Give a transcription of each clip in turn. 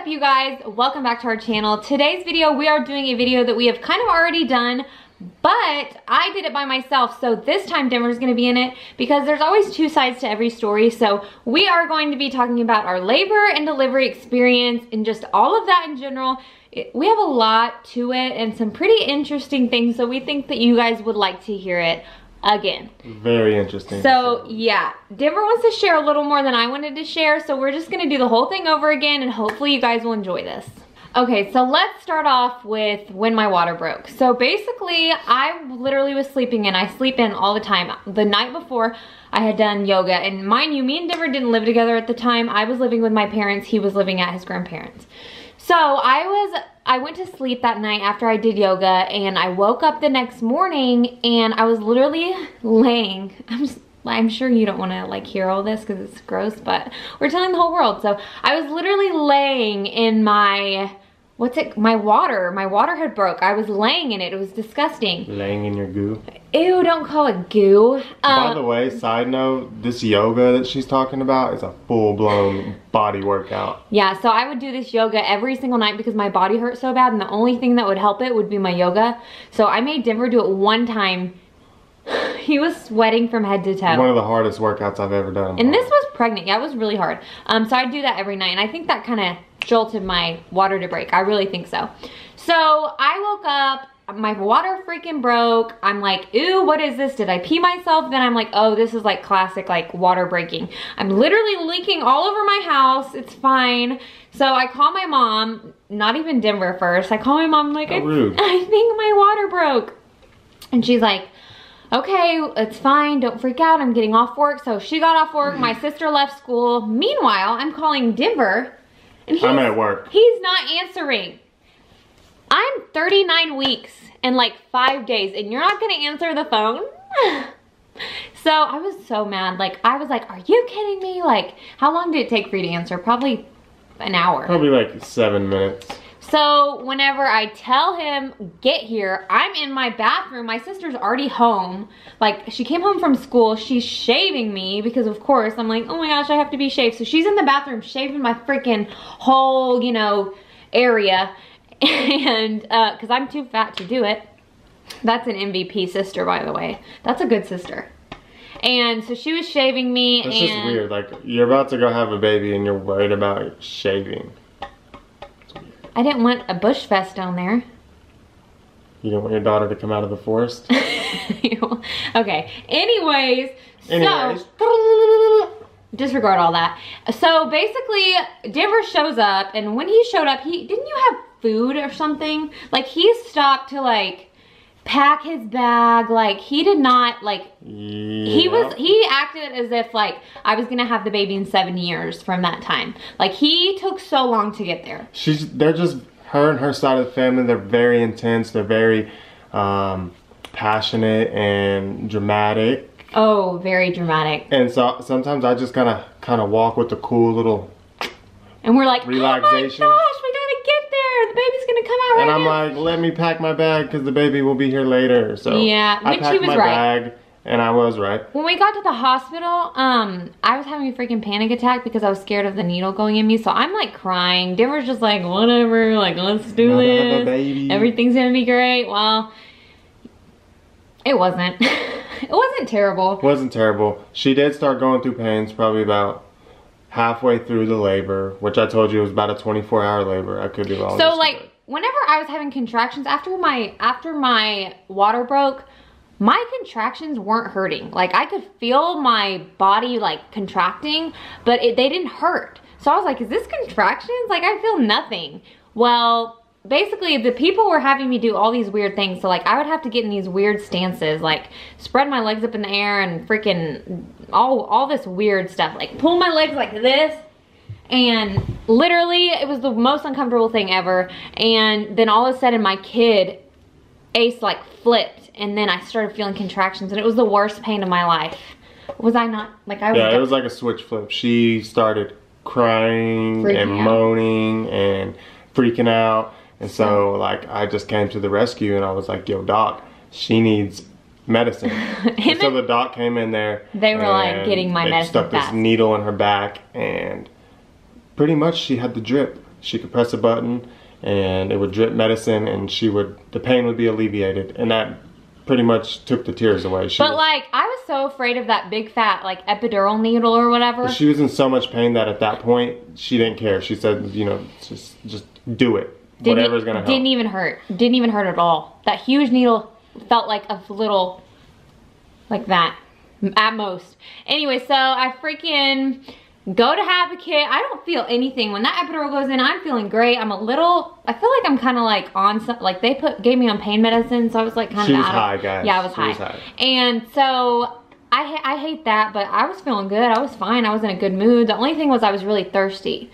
up, you guys? Welcome back to our channel. Today's video, we are doing a video that we have kind of already done, but I did it by myself, so this time Denver's gonna be in it because there's always two sides to every story. So we are going to be talking about our labor and delivery experience and just all of that in general. We have a lot to it and some pretty interesting things, so we think that you guys would like to hear it again. Very interesting. So yeah, Denver wants to share a little more than I wanted to share, so we're just gonna do the whole thing over again and hopefully you guys will enjoy this. Okay, so let's start off with when my water broke. So basically, I literally was sleeping in. I sleep in all the time. The night before, I had done yoga, and mind you, me and Denver didn't live together at the time. I was living with my parents. He was living at his grandparents. So I went to sleep that night after I did yoga, and I woke up the next morning and I was literally laying. I'm sure you don't want to like hear all this because it's gross, but we're telling the whole world. So I was literally laying in my, my water. My water had broke. I was laying in it. It was disgusting. Laying in your goo? Ew, don't call it goo. By the way, side note, this yoga that she's talking about is a full-blown body workout. Yeah, so I would do this yoga every single night because my body hurt so bad, and the only thing that would help it would be my yoga. So I made Denver do it one time. He was sweating from head to toe. One of the hardest workouts I've ever done. And this was pregnant. Yeah, it was really hard. So I'd do that every night, and I think that kind of jolted my water to break. I really think so. So I woke up. My water freaking broke. I'm like, ew, what is this? Did I pee myself? Then I'm like, oh, this is like classic like water breaking. I'm literally leaking all over my house. It's fine. So I call my mom, not even Denver first. I call my mom, I'm like, I think my water broke. And she's like, okay, it's fine. Don't freak out. I'm getting off work. So she got off work. My sister left school. Meanwhile, I'm calling Denver. And I'm at work. He's not answering. I'm 39 weeks and like 5 days and you're not gonna answer the phone? So I was so mad. Like, I was like, are you kidding me? Like, how long did it take for you to answer? Probably an hour. Probably like 7 minutes. So whenever I tell him, get here, I'm in my bathroom. My sister's already home. Like, she came home from school. She's shaving me because, of course, I'm like, oh my gosh, I have to be shaved. So she's in the bathroom shaving my freaking whole, you know, area. And because I'm too fat to do it. That's an MVP sister, by the way. That's a good sister. And so she was shaving me. This is weird. Like, you're about to go have a baby and you're worried about shaving. I didn't want a bush vest on there. You didn't want your daughter to come out of the forest? Okay. Anyways. So, disregard all that. So basically, Denver shows up, and when he showed up, didn't you have food or something? Like, he stopped to like pack his bag. Like, he did not like, he acted as if like I was gonna have the baby in 7 years from that time. Like, he took so long to get there. They're just, her and her side of the family, they're very intense. They're very passionate and dramatic. Oh, very dramatic. And so sometimes I just kind of walk with the cool little and we're like, relaxation. Oh my gosh, we gotta get there. The baby's gonna come out right now. And I'm like, let me pack my bag because the baby will be here later. So yeah, I packed my bag, and I was right. When we got to the hospital, I was having a freaking panic attack because I was scared of the needle going in me. So I'm like crying. Denver's just like, whatever, like, let's do this. Have a baby. Everything's gonna be great. Well, it wasn't. It wasn't terrible. It wasn't terrible. She did start going through pains probably about halfway through the labor, which I told you was about a 24-hour labor. I could be wrong. So like, whenever I was having contractions after my water broke, my contractions weren't hurting. Like, I could feel my body like contracting, but they didn't hurt. So I was like, is this contractions? Like, I feel nothing. Well, basically, the people were having me do all these weird things. So like, I would have to get in these weird stances, like spread my legs up in the air and freaking all this weird stuff. Like, pull my legs like this. And literally, it was the most uncomfortable thing ever. And then all of a sudden, my kid, Ace, like flipped. And then I started feeling contractions. And it was the worst pain of my life. Was I not? Like, I was. Yeah, it was like a switch flip. She started crying and moaning and freaking out. And so, like, I just came to the rescue and I was like, yo, doc, she needs medicine. And so the doc came in there. They were like getting my medicine stuck this needle in her back, and pretty much she had the drip. she could press a button and it would drip medicine and the pain would be alleviated, and that pretty much took the tears away. But like, I was so afraid of that big fat like epidural needle or whatever. She was in so much pain that at that point she didn't care. She said, you know, just do it. Whatever's gonna help. Didn't even hurt. Didn't even hurt at all. That huge needle felt like a little, like that, at most. Anyway, so I freaking go to have a kid. I don't feel anything. When that epidural goes in, I'm feeling great. I feel like I'm kind of like on some, like they gave me on pain medicine, so I was like kind of She was high, guys. Yeah, I was high. And so I hate that, but I was feeling good. I was fine. I was in a good mood. The only thing was I was really thirsty.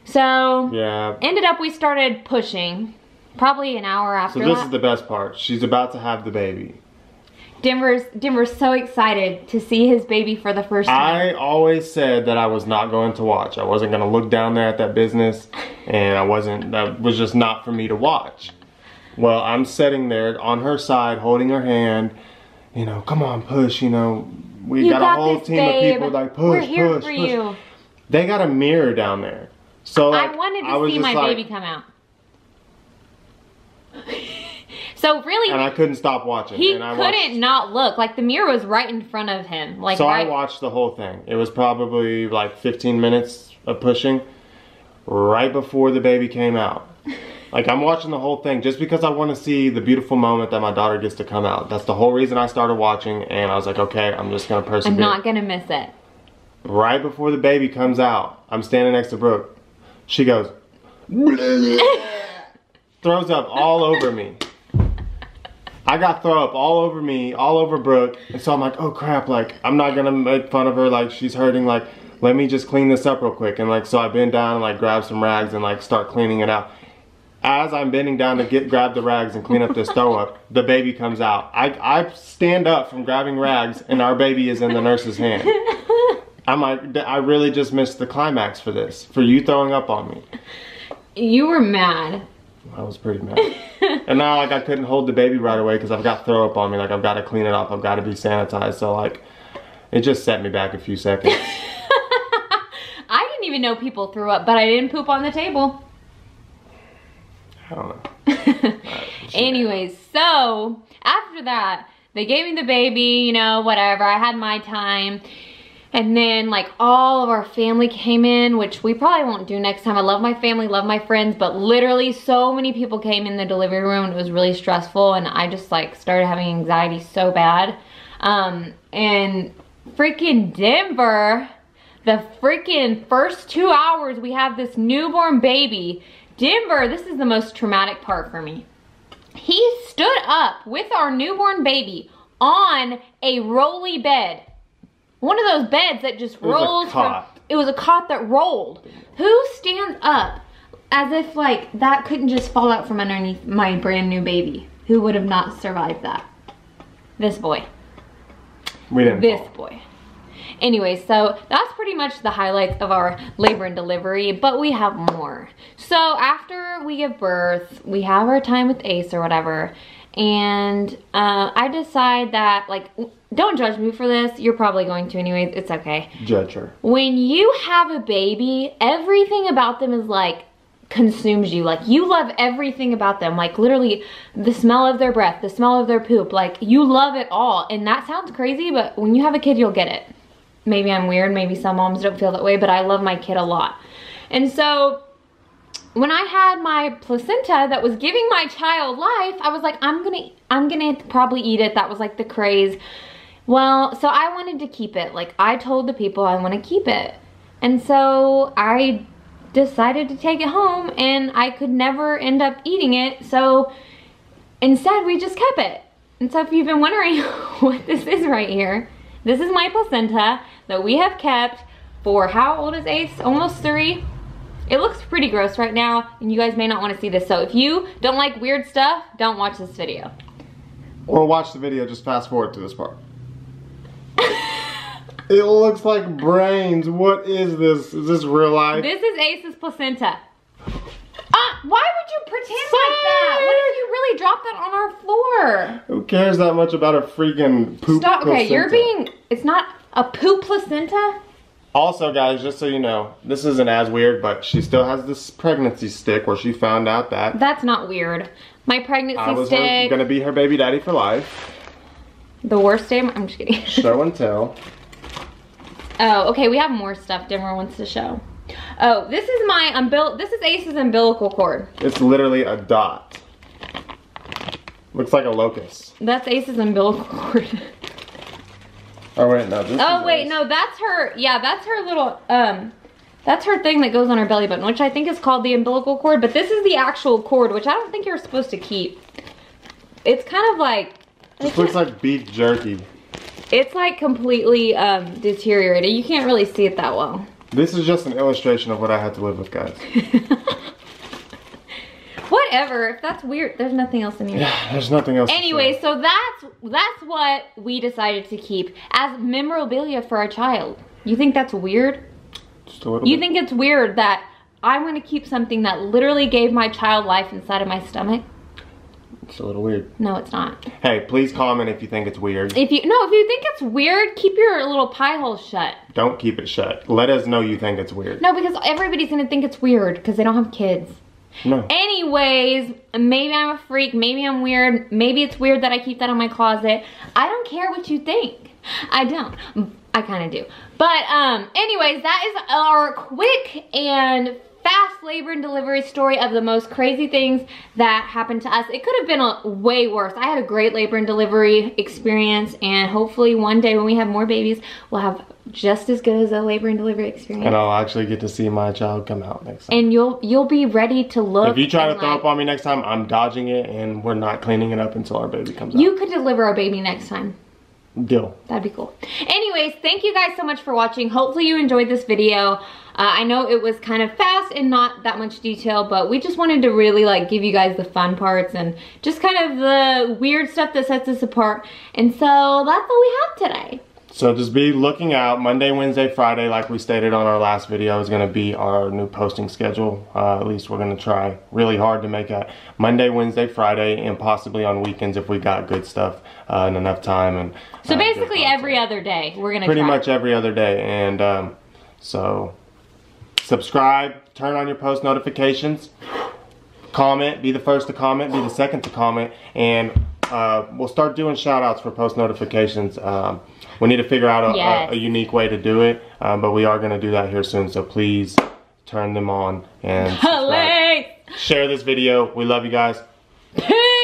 So yeah, ended up we started pushing probably an hour after that. So this is the best part. She's about to have the baby. Denver's so excited to see his baby for the first time. I always said that I was not going to watch. I wasn't going to look down there at that business, and that was just not for me to watch. Well, I'm sitting there on her side, holding her hand, you know, come on, push, you know. We got a whole team of people like, push, We're here push, for push. you. They got a mirror down there. So like, I wanted to see my baby come out. So really, and I couldn't stop watching. He couldn't not look. Like the mirror was right in front of him. Like so I watched the whole thing. It was probably like 15 minutes of pushing right before the baby came out. Like I'm watching the whole thing just because I want to see the beautiful moment that my daughter gets to come out. That's the whole reason I started watching, and I was like, okay, I'm just gonna persevere. I'm not gonna miss it. Right before the baby comes out, I'm standing next to Brooke. She goes, throws up all over me. I got throw up all over me, all over Brooke. And so I'm like, oh crap, like, I'm not gonna make fun of her, like, she's hurting, like, let me just clean this up real quick. And like, so I bend down and like grab some rags and like start cleaning it out. As I'm bending down to grab the rags and clean up this throw up, the baby comes out. I stand up from grabbing rags and our baby is in the nurse's hand. I'm like, I really just missed the climax for this, for you throwing up on me. You were mad. I was pretty mad. And now like I couldn't hold the baby right away because I've got throw up on me. Like I've got to clean it off. I've got to be sanitized. So like, it just set me back a few seconds. I didn't even know people threw up, but I didn't poop on the table. I don't know. Anyways, so after that, they gave me the baby, you know, whatever. I had my time. And then like all of our family came in, which we probably won't do next time. I love my family, love my friends, but literally so many people came in the delivery room and it was really stressful, and I just like started having anxiety so bad. And freaking Denver, the freaking first 2 hours we have this newborn baby. Denver, this is the most traumatic part for me. He stood up with our newborn baby on a rolly bed. One of those beds that just rolls. It was a cot that rolled. Who stands up as if like that couldn't just fall out from underneath my brand new baby? Who would have not survived that? This boy. We didn't. This boy. Anyway, so that's pretty much the highlights of our labor and delivery, but we have more. So after we give birth, we have our time with Ace or whatever, and I decide that, like, don't judge me for this. You're probably going to anyways. It's okay. Judge her. When you have a baby, everything about them is like consumes you. Like you love everything about them. Like literally the smell of their breath, the smell of their poop. Like you love it all. And that sounds crazy, but when you have a kid, you'll get it. Maybe I'm weird. Maybe some moms don't feel that way, but I love my kid a lot. And so when I had my placenta that was giving my child life, I was like, I'm gonna probably eat it. That was like the craze. Well, so I wanted to keep it. Like I told the people I want to keep it. And so I decided to take it home, and I could never end up eating it. So instead we just kept it. And so if you've been wondering what this is right here, this is my placenta that we have kept for, how old is Ace? Almost 3. It looks pretty gross right now, and you guys may not want to see this. So if you don't like weird stuff, don't watch this video. Or watch the video, just fast forward to this part. It looks like brains. What is this? Is this real life? This is Ace's placenta. Why would you pretend like that? What if you really dropped that on our floor? Who cares that much about a freaking poop placenta? Okay, you're being, it's not a poop placenta? Also, guys, just so you know, this isn't as weird, but she still has this pregnancy stick where she found out that That's not weird. My pregnancy I was stick. gonna be her baby daddy for life. The worst day. I'm just kidding. Show and tell. Oh, okay. We have more stuff Denver wants to show. Oh, this is my This is Ace's umbilical cord. It's literally a dot. Looks like a locust. That's Ace's umbilical cord. Oh wait, no. This Oh is wait, Ace. no, that's her. Yeah, that's her little. That's her thing that goes on her belly button, which I think is called the umbilical cord. But this is the actual cord, which I don't think you're supposed to keep. It's kind of like. This looks like beef jerky. It's like completely deteriorated. You can't really see it that well. This is just an illustration of what I had to live with, guys. Whatever. If that's weird, there's nothing else in here. Yeah, there's nothing else. Anyway, so that's what we decided to keep as memorabilia for our child. You think that's weird? Just a little You bit. think it's weird that I'm going to keep something that literally gave my child life inside of my stomach? It's a little weird. No, it's not. Hey, please comment if you think it's weird. If you think it's weird, keep your little pie hole shut. Don't keep it shut. Let us know you think it's weird. No, because everybody's going to think it's weird because they don't have kids. No. Anyways, maybe I'm a freak, maybe I'm weird, maybe it's weird that I keep that in my closet. I don't care what you think. I don't. I kind of do. But anyways, that is our quick and fast labor and delivery story of the most crazy things that happened to us. It could have been way worse. I had a great labor and delivery experience, and hopefully one day when we have more babies, we'll have just as good as a labor and delivery experience. And I'll actually get to see my child come out next time. And you'll be ready to look. If you try to and, throw like, up on me next time, I'm dodging it, and we're not cleaning it up until our baby comes out. you could deliver our baby next time. Deal. That'd be cool. Anyways, thank you guys so much for watching. Hopefully you enjoyed this video. I know it was kind of fast and not that much detail, but we just wanted to really like give you guys the fun parts and just kind of the weird stuff that sets us apart. And so that's all we have today. So just be looking out. Monday, Wednesday, Friday, like we stated on our last video, is going to be our new posting schedule. At least we're going to try really hard to make a Monday, Wednesday, Friday, and possibly on weekends if we got good stuff and enough time. And So basically every other day we're going to pretty much every other day. And so subscribe, turn on your post notifications, comment, be the first to comment, be the second to comment, and we'll start doing shout outs for post notifications. We need to figure out a unique way to do it, but we are going to do that here soon, so please turn them on and subscribe. Share this video. We love you guys. Peace!